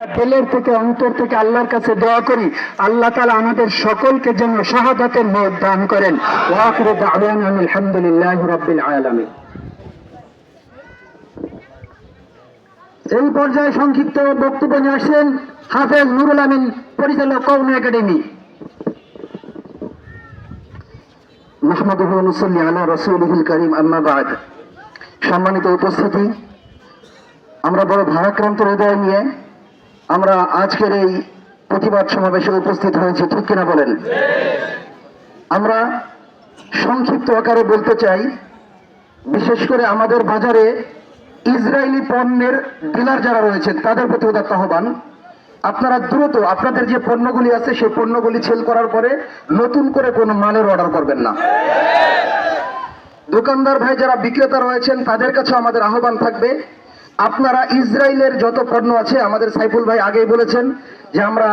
দিলের থেকে অন্তর থেকে আল্লাহর কাছে দোয়া করি আল্লাহ তাআলা আমাদের সকলকে যেন শাহাদাতের মওত দান করেন। ওয়া আখিরু দাওয়ানা আলহামদুলিল্লাহি রাব্বিল আলামিন। এই পর্যায়ে সংক্ষিপ্ত বক্তব্য নিয়ে আসছেন হাফেজ নুরুল আমিন, পরিচালক কওমি একাডেমি। মুহাম্মাদুর রাসূলুল্লাহ আলা রাসূলিহিল কারীম, আম্মা বা'দ। সম্মানিত উপস্থিতি, আমরা বড় ভারাক্রান্ত হৃদয় নিয়ে আমরা আজকের এই প্রতিবাদ সমাবেশে উপস্থিত হয়েছি, ঠিক কিনা বলেন? আমরা সংক্ষিপ্ত আকারে বলতে চাই, বিশেষ করে আমাদের বাজারে ইসরায়েলি পণ্যের ডিলার যারা রয়েছেন তাদের প্রতি উদাত্ত আহ্বান, আপনারা দ্রুত আপনাদের যে পণ্যগুলি আছে সেই পণ্যগুলি সেল করার পরে নতুন করে কোনো মালের অর্ডার করবেন না। দোকানদার ভাই যারা বিক্রেতা রয়েছেন তাদের কাছে আমাদের আহ্বান থাকবে, আপনারা ইসরায়েলের যত পণ্য আছে, আমাদের সাইফুল ভাই আগেই বলেছেন যে আমরা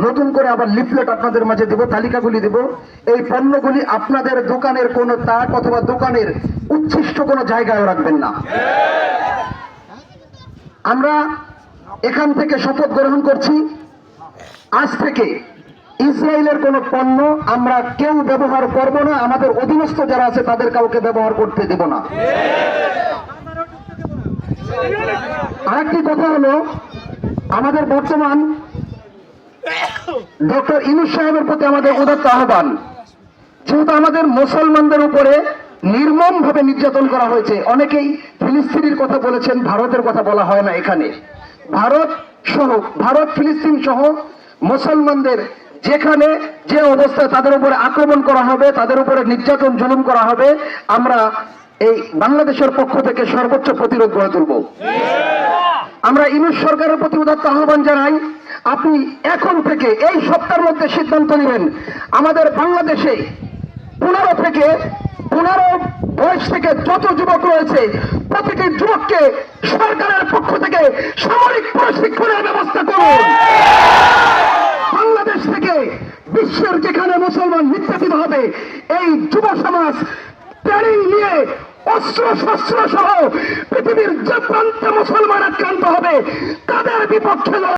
নতুন করে আবার লিফলেট আপনাদের মাঝে দেব, তালিকাগুলি দেব। এই পণ্যগুলি আপনাদের দোকানের কোনো তাক অথবা দোকানের উচ্ছিষ্ট কোনো জায়গায় রাখবেন না। আমরা এখান থেকে শপথ গ্রহণ করছি, আজ থেকে ইসরায়েলের কোনো পণ্য আমরা কেউ ব্যবহার করব না, আমাদের অধীনস্থ যারা আছে তাদের কাউকে ব্যবহার করতে দেব না। আরেকটি কথা হলো, আমাদের বর্তমান ডক্টর ইউনূস সাহেবের প্রতি আমাদের উদাত্ত আহ্বান, যেহেতু আমাদের মুসলমানদের উপরে নির্মম ভাবে নির্যাতন করা হয়েছে। অনেকেই ফিলিস্তিনের কথা বলেছেন, ভারতের কথা বলা হয় না এখানে। ভারত ফিলিস্তিন সহ মুসলমানদের যেখানে যে অবস্থায় তাদের উপরে আক্রমণ করা হবে, তাদের উপরে নির্যাতন জুলুম করা হবে, আমরা এই বাংলাদেশের পক্ষ থেকে সর্বোচ্চ প্রতিরোধ গড়ে তুলব। আমরা ইউনূস সরকারের প্রতি উদাত্ত আহ্বান জানাই, আপনি এখন থেকে এই সপ্তাহের মধ্যে সিদ্ধান্ত নেবেন, আমাদের বাংলাদেশে 15 বয়স থেকে যত যুবক রয়েছে প্রতিটি যুবককে সরকারের পক্ষ থেকে সামরিক প্রশিক্ষণের ব্যবস্থা করুন। বাংলাদেশ থেকে বিশ্বের যেখানে মুসলমান নির্যাতিত হবে, এই যুব সমাজ ট্রেনিং নিয়ে অস্ত্র শস্ত্র সহ পৃথিবীর যে প্রান্তে মুসলমান আক্রান্ত হবে তাদের বিপক্ষে